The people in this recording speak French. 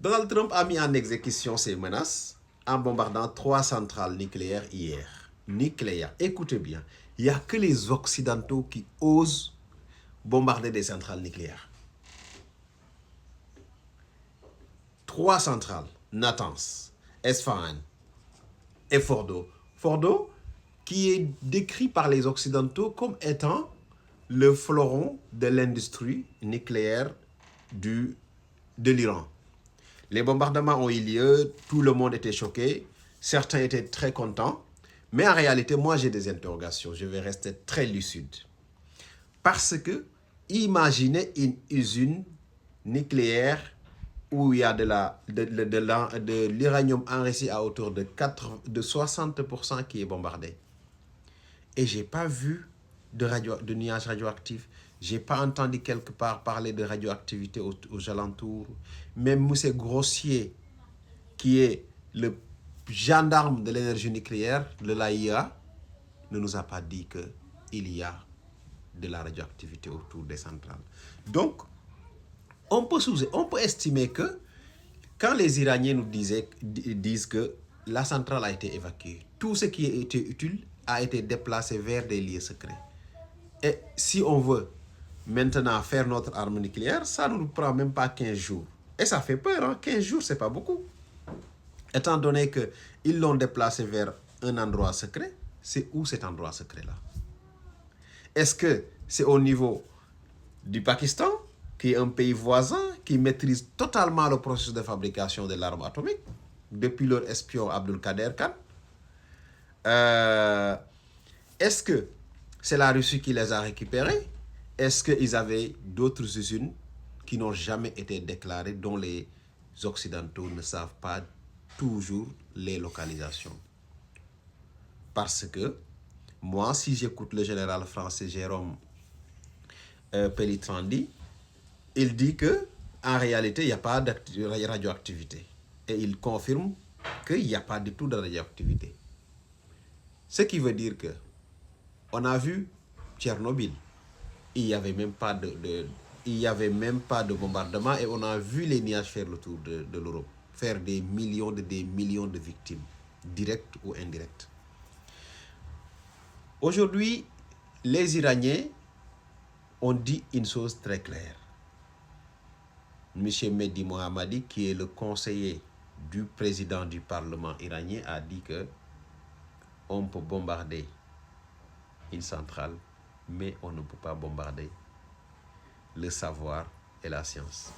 Donald Trump a mis en exécution ses menaces en bombardant 3 centrales nucléaires hier. Nucléaires, écoutez bien, il n'y a que les Occidentaux qui osent bombarder des centrales nucléaires. 3 centrales, Natanz, Esfahan et Fordo. Fordo, qui est décrit par les Occidentaux comme étant le fleuron de l'industrie nucléaire de l'Iran. Les bombardements ont eu lieu, tout le monde était choqué, certains étaient très contents, mais en réalité, moi j'ai des interrogations, je vais rester très lucide. Parce que, imaginez une usine nucléaire où il y a de l'uranium enrichi à hauteur de 60% qui est bombardé. Et je n'ai pas vu de nuages radioactifs. Je n'ai pas entendu quelque part parler de radioactivité aux alentours. Même M. Grossier, qui est le gendarme de l'énergie nucléaire de l'AIA, ne nous a pas dit qu'il y a de la radioactivité autour des centrales. Donc, on peut estimer que quand les Iraniens nous disent que la centrale a été évacuée, tout ce qui a été utile a été déplacé vers des lieux secrets. Et si on veut maintenant faire notre arme nucléaire, ça ne nous prend même pas 15 jours. Et ça fait peur, hein? 15 jours, c'est pas beaucoup. Étant donné qu'ils l'ont déplacé vers un endroit secret, c'est où cet endroit secret-là? Est-ce que c'est au niveau du Pakistan, qui est un pays voisin, qui maîtrise totalement le processus de fabrication de l'arme atomique, depuis leur espion Abdulkader Khan? Est-ce que c'est la Russie qui les a récupérés? Est-ce qu'ils avaient d'autres usines qui n'ont jamais été déclarées, dont les Occidentaux ne savent pas toujours les localisations? Parce que moi, si j'écoute le général français Jérôme Pellitrandi, il dit qu'en réalité, il n'y a pas de radioactivité. Et il confirme qu'il n'y a pas du tout de radioactivité. Ce qui veut dire que on a vu Tchernobyl. Il n'y avait même pas de bombardement et on a vu les nuages faire le tour de l'Europe, faire des millions de victimes, directes ou indirectes. Aujourd'hui, les Iraniens ont dit une chose très claire. M. Mehdi Mohammadi, qui est le conseiller du président du Parlement iranien, a dit qu'on peut bombarder une centrale, mais on ne peut pas bombarder le savoir et la science.